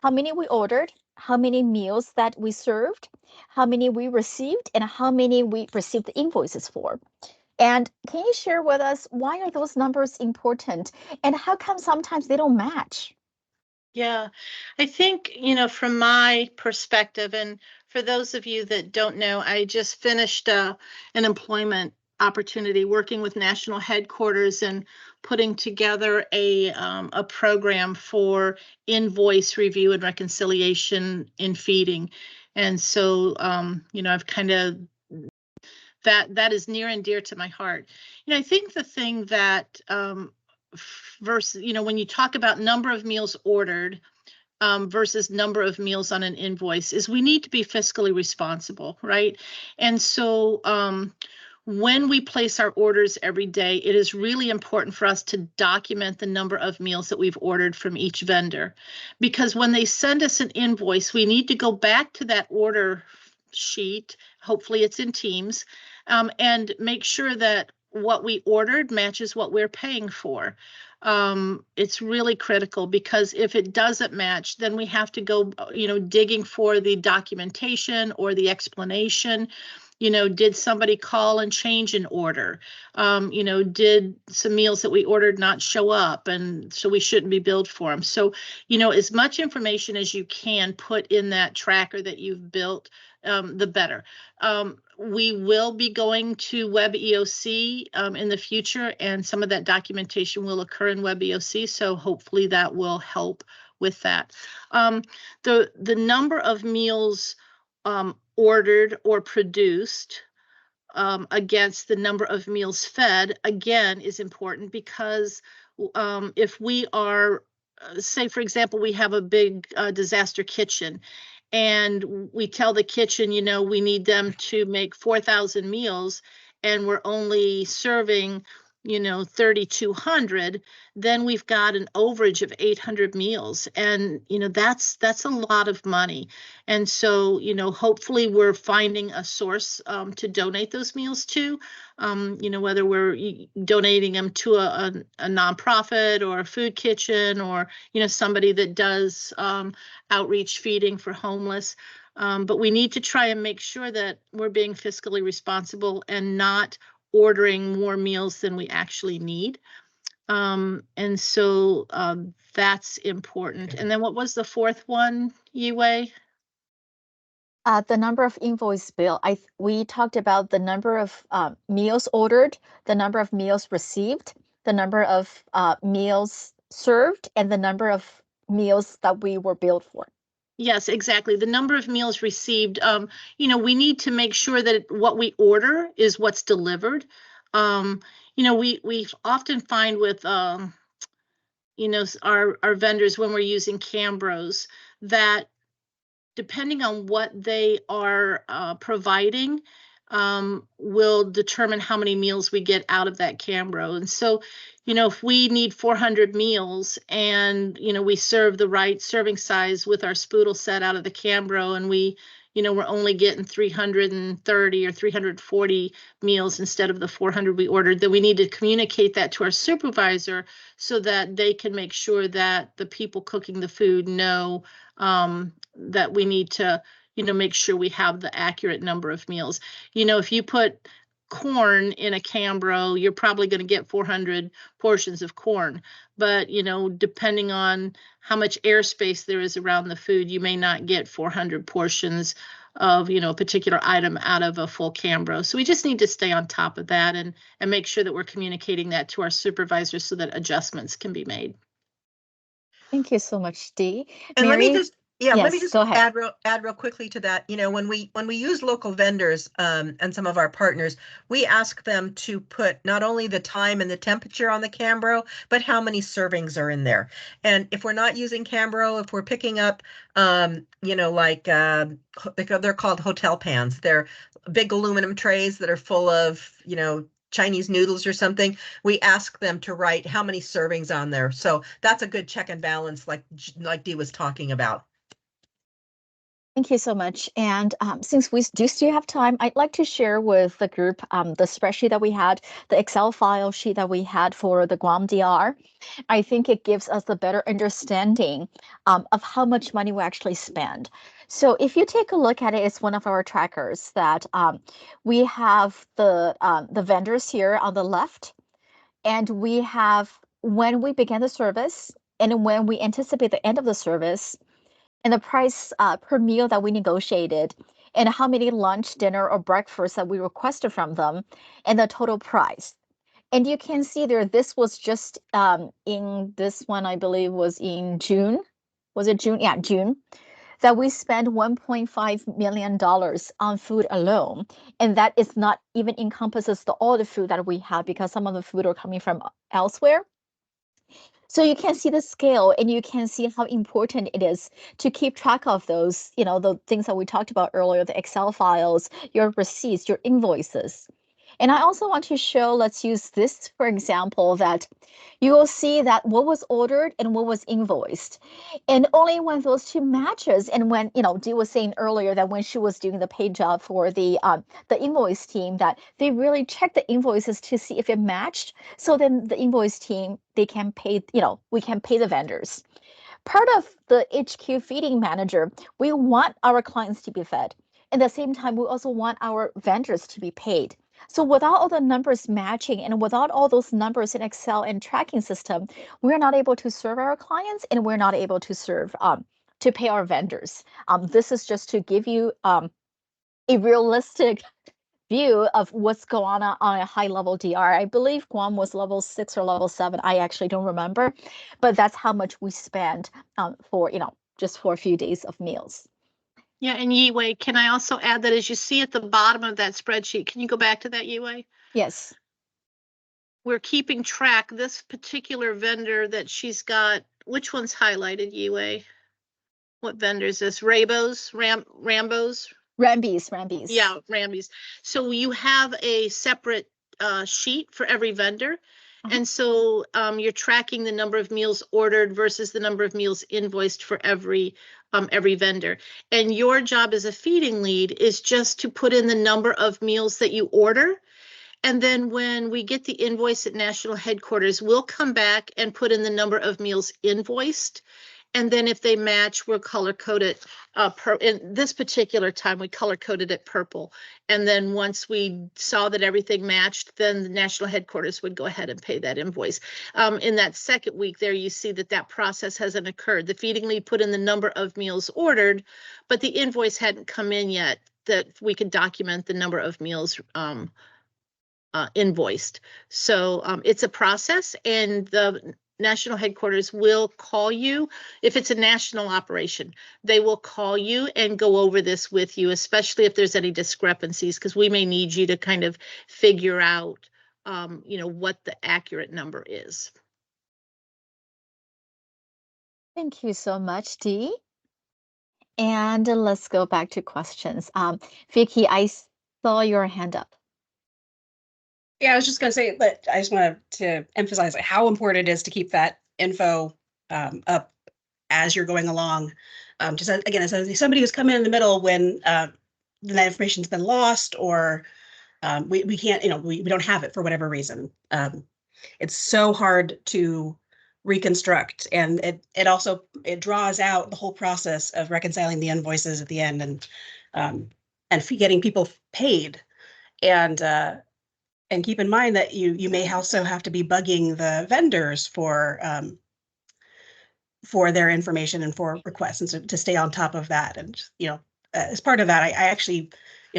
how many we ordered, how many meals that we served, how many we received, and how many we received the invoices for. And can you share with us why are those numbers important and how come sometimes they don't match? Yeah, I think, from my perspective, and for those of you that don't know, I just finished an employment opportunity working with national headquarters and putting together a program for invoice review and reconciliation in feeding. And so, I've kind of that is near and dear to my heart. I think the thing that versus, when you talk about number of meals ordered versus number of meals on an invoice is we need to be fiscally responsible, right? And so when we place our orders every day, it is really important for us to document the number of meals that we've ordered from each vendor. Because when they send us an invoice, we need to go back to that order sheet, hopefully it's in Teams, and make sure that what we ordered matches what we're paying for. It's really critical because if it doesn't match, then we have to go, digging for the documentation or the explanation. Did somebody call and change an order? Did some meals that we ordered not show up and so we shouldn't be billed for them? So, as much information as you can put in that tracker that you've built, the better. We will be going to WebEOC in the future, and some of that documentation will occur in WebEOC. So hopefully that will help with that. The number of meals ordered or produced against the number of meals fed, again, is important because if we are, say, for example, we have a big disaster kitchen, and we tell the kitchen, we need them to make 4,000 meals, and we're only serving, 3,200, then we've got an overage of 800 meals. And, that's a lot of money. And so, hopefully we're finding a source to donate those meals to, whether we're donating them to a nonprofit or a food kitchen or, somebody that does outreach feeding for homeless. But we need to try and make sure that we're being fiscally responsible and not ordering more meals than we actually need. And so that's important. And then what was the fourth one, Yue? The number of invoice bill. We talked about the number of meals ordered, the number of meals received, the number of meals served, and the number of meals that we were billed for. Yes, exactly. The number of meals received, we need to make sure that what we order is what's delivered. We often find with, our vendors when we're using Cambros that depending on what they are providing, will determine how many meals we get out of that Cambro. And so, if we need 400 meals and, we serve the right serving size with our spoodle set out of the Cambro and we're only getting 330 or 340 meals instead of the 400 we ordered, then we need to communicate that to our supervisor so that they can make sure that the people cooking the food know that we need to, make sure we have the accurate number of meals. If you put corn in a Cambro, you're probably going to get 400 portions of corn. But, depending on how much airspace there is around the food, you may not get 400 portions of, a particular item out of a full Cambro. So we just need to stay on top of that and make sure that we're communicating that to our supervisors so that adjustments can be made. Thank you so much, Dee. And Mary? let me just go ahead. add real quickly to that. When we use local vendors and some of our partners, we ask them to put not only the time and the temperature on the Cambro, but how many servings are in there. And if we're not using Cambro, if we're picking up, they're called hotel pans. They're big aluminum trays that are full of, Chinese noodles or something, we ask them to write how many servings on there. So that's a good check and balance, like Dee was talking about. Thank you so much. And since we do still have time, I'd like to share with the group the spreadsheet that we had, the Excel file sheet that we had for the Guam DR. I think it gives us a better understanding of how much money we actually spend. So if you take a look at it, it's one of our trackers that we have the vendors here on the left, and we have when we began the service and when we anticipate the end of the service, and the price per meal that we negotiated, and how many lunch, dinner, or breakfast that we requested from them, and the total price. And you can see there, this was just in this one, I believe was in June. Was it June? Yeah, June. That we spent $1.5 million on food alone. And that is not even encompasses all the food that we have because some of the food are coming from elsewhere. So you can see the scale and you can see how important it is to keep track of those, the things that we talked about earlier, the Excel files, your receipts, your invoices. And I also want to show, let's use this, for example, that you will see that what was ordered and what was invoiced. And only when those two matches, and when, Dee was saying earlier that when she was doing the pay job for the invoice team, that they really check the invoices to see if it matched. So then the invoice team, they can pay, we can pay the vendors. Part of the HQ feeding manager, we want our clients to be fed. At the same time, we also want our vendors to be paid. So without all the numbers matching and without all those numbers in Excel and tracking system, we're not able to serve our clients and we're not able to serve to pay our vendors. This is just to give you a realistic view of what's going on a high level DR. I believe Guam was level 6 or level 7. I actually don't remember, but that's how much we spend for, just for a few days of meals. Yeah, and Yue, can I also add that as you see at the bottom of that spreadsheet, can you go back to that, Yue? Yes. We're keeping track, this particular vendor that she's got, which one's highlighted, Yue? What vendor is this? Rambo's? Ramby's. Yeah, Ramby's. So you have a separate sheet for every vendor. And so you're tracking the number of meals ordered versus the number of meals invoiced for every vendor. And your job as a feeding lead is just to put in the number of meals that you order. And then when we get the invoice at national headquarters, we'll come back and put in the number of meals invoiced. And then if they match, we'll color code it. In this particular time, we color coded it purple. And then once we saw that everything matched, then the national headquarters would go ahead and pay that invoice. In that second week there, you see that that process hasn't occurred. The feeding lead put in the number of meals ordered, but the invoice hadn't come in yet that we could document the number of meals invoiced. So it's a process, and the national headquarters will call you. If it's a national operation, they will call you and go over this with you, especially if there's any discrepancies, because we may need you to kind of figure out, what the accurate number is. Thank you so much, Dee. And let's go back to questions. Vicky, I saw your hand up. Yeah, I was just going to say that I just wanted to emphasize how important it is to keep that info up as you're going along. Just again, as somebody who's come in the middle when that information's been lost, or we can't, we don't have it for whatever reason. It's so hard to reconstruct, and it also draws out the whole process of reconciling the invoices at the end and getting people paid. And keep in mind that you may also have to be bugging the vendors for their information and for requests, and so to stay on top of that. And as part of that, I actually,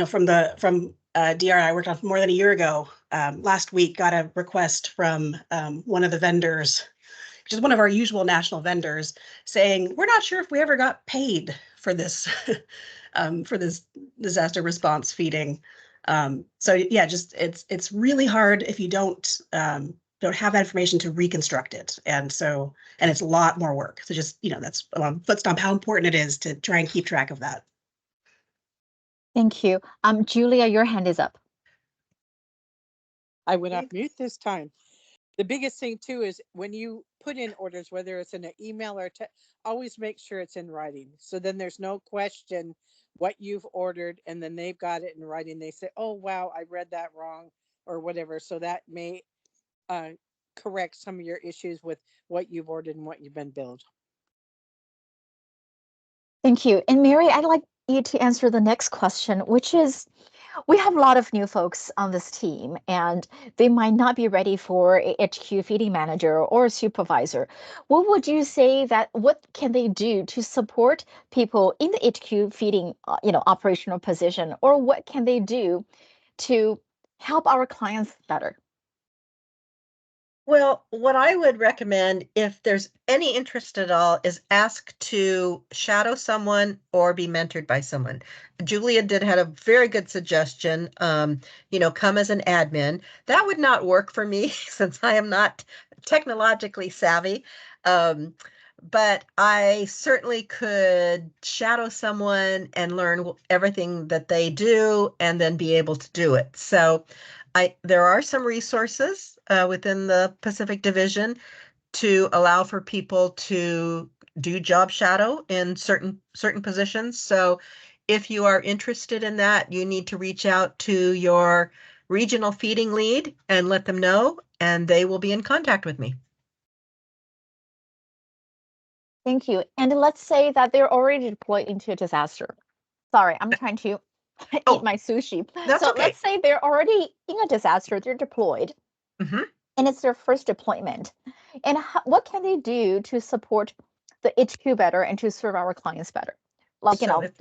from DRI I worked on more than a year ago, last week got a request from one of the vendors, which is one of our usual national vendors, saying, we're not sure if we ever got paid for this for this disaster response feeding. So yeah, just it's really hard if you don't have that information to reconstruct it, and it's a lot more work. So just that's footstomp how important it is to try and keep track of that. Thank you. Julia, your hand is up. I went off mute this time. The biggest thing too is when you put in orders, whether it's in an email or always make sure it's in writing. So then there's no question what you've ordered, and then they've got it in writing. They say, oh, wow, I read that wrong or whatever. So that may correct some of your issues with what you've ordered and what you've been billed. Thank you. And Mary, I'd like you to answer the next question, which is, we have a lot of new folks on this team, and they might not be ready for a HQ feeding manager or a supervisor. What would you say what can they do to support people in the HQ feeding, operational position, or what can they do to help our clients better? Well, what I would recommend, if there's any interest at all, is ask to shadow someone or be mentored by someone. Julia had a very good suggestion, come as an admin. That would not work for me since I am not technologically savvy. But I certainly could shadow someone and learn everything that they do and then be able to do it. So there are some resources within the Pacific Division to allow for people to do job shadow in certain positions. So if you are interested in that, you need to reach out to your regional feeding lead and let them know, and they will be in contact with me. Thank you. And let's say that they're already deployed into a disaster. Sorry, I'm trying to eat my sushi. That's so okay. Let's say they're already in a disaster, they're deployed, and it's their first deployment. And what can they do to support the HQ better and to serve our clients better? Like,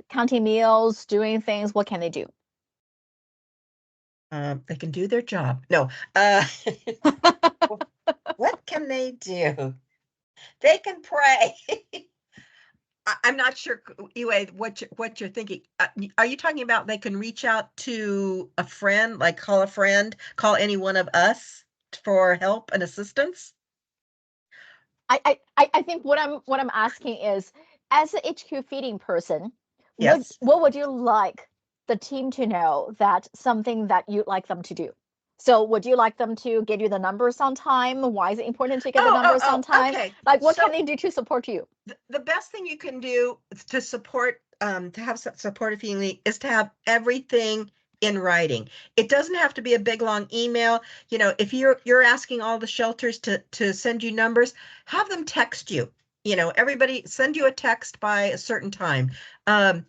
counting meals, doing things, what can they do? They can do their job. No. What can they do? They can pray. I'm not sure, Yue, what you're thinking. Are you talking about they can reach out to a friend, like call a friend, call any one of us for help and assistance? I think what I'm asking is, as a HQ feeding person, yes, what would you like the team to know, that something that you'd like them to do? So would you like them to get you the numbers on time? Why is it important to get the numbers on time? Okay. Like, what So can they do to support you? the best thing you can do to support, to have supportive feeling is to have everything in writing. It doesn't have to be a big long email. You know, if you're asking all the shelters to send you numbers, have them text you. You know, everybody send you a text by a certain time. And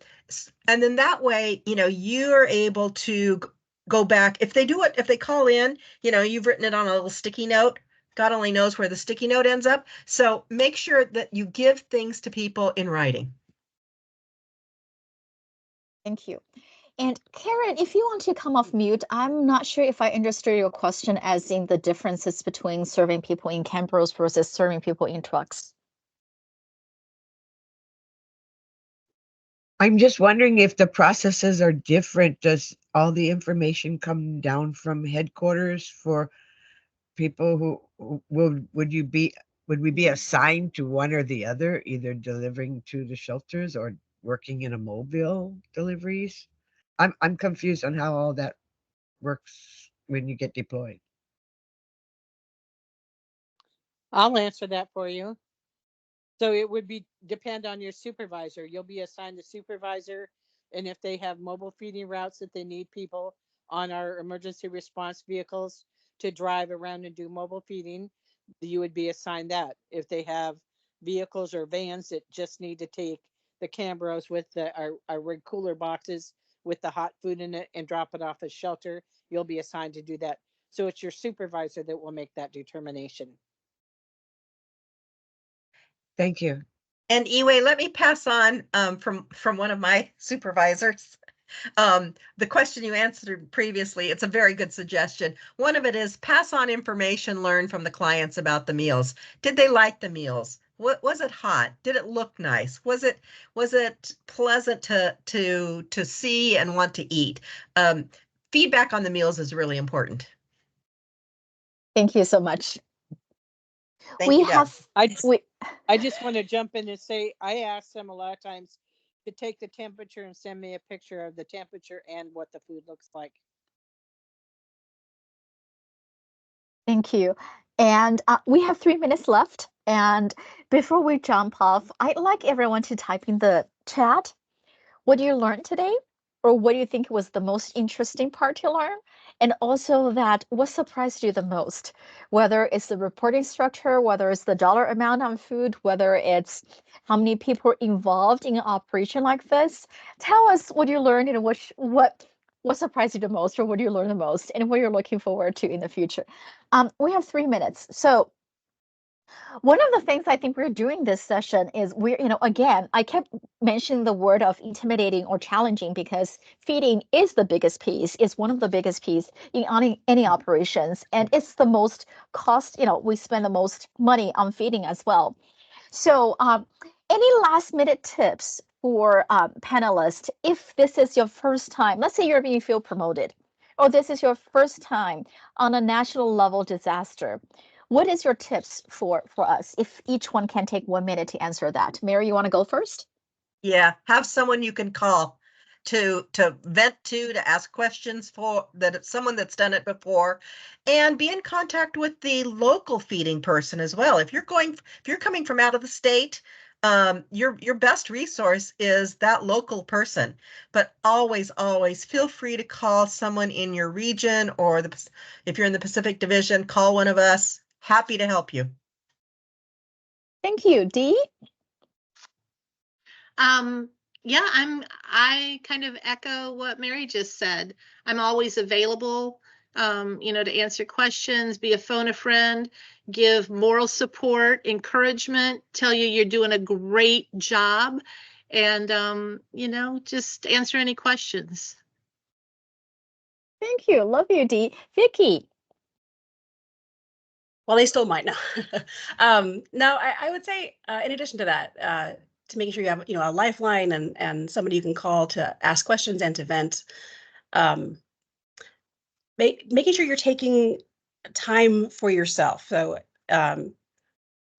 then that way, you know, you're able to go back. If they do it, if they call in, you know, you've written it on a little sticky note. God only knows where the sticky note ends up. So make sure that you give things to people in writing. Thank you. And Karen, if you want to come off mute, I'm not sure if I understood your question as in the differences between serving people in Cambros versus serving people in trucks. I'm just wondering if the processes are different. Does all the information come down from headquarters for people who would we be assigned to one or the other, either delivering to the shelters or working in a mobile deliveries? I'm confused on how all that works when you get deployed. I'll answer that for you. So it would depend on your supervisor. You'll be assigned a supervisor, and if they have mobile feeding routes that they need people on our emergency response vehicles to drive around and do mobile feeding, you would be assigned that. If they have vehicles or vans that just need to take the Cambros with our rig cooler boxes with the hot food in it and drop it off at shelter, you'll be assigned to do that. So it's your supervisor that will make that determination. Thank you. And Iwe, let me pass on from one of my supervisors. The question you answered previously, it's a very good suggestion. One of it is pass on information learned from the clients about the meals. Did they like the meals? What was it hot? Did it look nice? Was it pleasant to see and want to eat? Feedback on the meals is really important. Thank you so much. Thank you, Deb. I just want to jump in and say, I ask them a lot of times to take the temperature and send me a picture of the temperature and what the food looks like. Thank you. And we have 3 minutes left. And before we jump off, I'd like everyone to type in the chat. What do you learn today? Or what do you think was the most interesting part to learn? And also that what surprised you the most? Whether it's the reporting structure, whether it's the dollar amount on food, whether it's how many people are involved in an operation like this. Tell us what you learned and what surprised you the most, or what do you learn the most, and what you're looking forward to in the future. We have 3 minutes. So one of the things I think we're doing this session is again, I kept mentioning the word of intimidating or challenging because feeding is the biggest piece. It's one of the biggest piece in any operations. And it's the most cost, we spend the most money on feeding as well. So any last minute tips for panelists, if this is your first time, let's say you're being field promoted, or this is your first time on a national level disaster. What is your tips for us? If each one can take 1 minute to answer that. Mary, you want to go first? Yeah, have someone you can call to vent to ask questions for, that it's someone that's done it before, and be in contact with the local feeding person as well. If you're coming from out of the state, your best resource is that local person. But always feel free to call someone in your region, or if you're in the Pacific Division, call one of us. Happy to help you. Thank you. Dee? Yeah, I kind of echo what Mary just said. I'm always available, to answer questions, be a phone a friend, give moral support, encouragement, tell you you're doing a great job, and, just answer any questions. Thank you. Love you, Dee. Vicki? Well, they still might know. No, I would say, in addition to that, to making sure you have, a lifeline and somebody you can call to ask questions and to vent. Making sure you're taking time for yourself. So,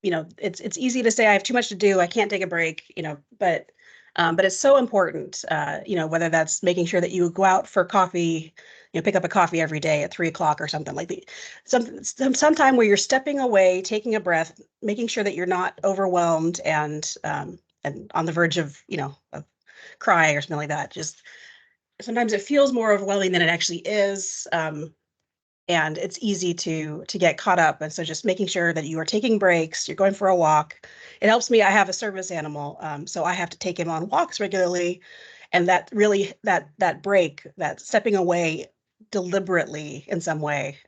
it's easy to say I have too much to do, I can't take a break, but But it's so important, whether that's making sure that you go out for coffee, pick up a coffee every day at 3 o'clock or something sometime where you're stepping away, taking a breath, making sure that you're not overwhelmed and on the verge of, of crying or something like that. Just sometimes it feels more overwhelming than it actually is. And it's easy to get caught up. And so just making sure that you are taking breaks, you're going for a walk. It helps me. I have a service animal, so I have to take him on walks regularly. And that really, that break, that stepping away deliberately in some way,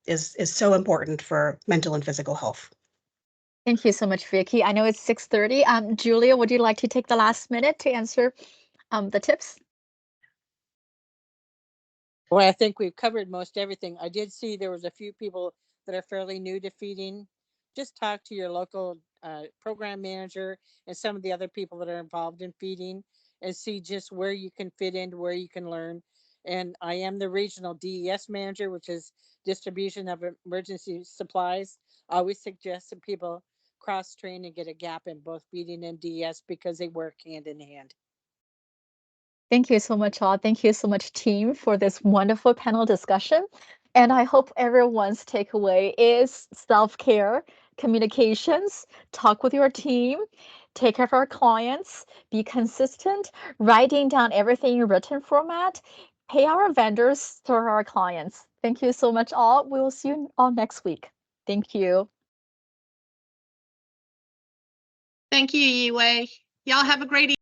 is so important for mental and physical health. Thank you so much, Vicky. I know it's 6:30. Julia, would you like to take the last minute to answer the tips? Well, I think we've covered most everything. I did see there was a few people that are fairly new to feeding. Just talk to your local program manager and some of the other people that are involved in feeding and see just where you can fit in, where you can learn. And I am the regional DES manager, which is distribution of emergency supplies. I always suggest that people cross train and get a gap in both feeding and DES because they work hand in hand. Thank you so much, all. Thank you so much, team, for this wonderful panel discussion. And I hope everyone's takeaway is self-care, communications, talk with your team, take care of our clients, be consistent, writing down everything in written format, pay our vendors, serve our clients. Thank you so much, all. We will see you all next week. Thank you. Thank you, Yee-Wei. Y'all have a great evening.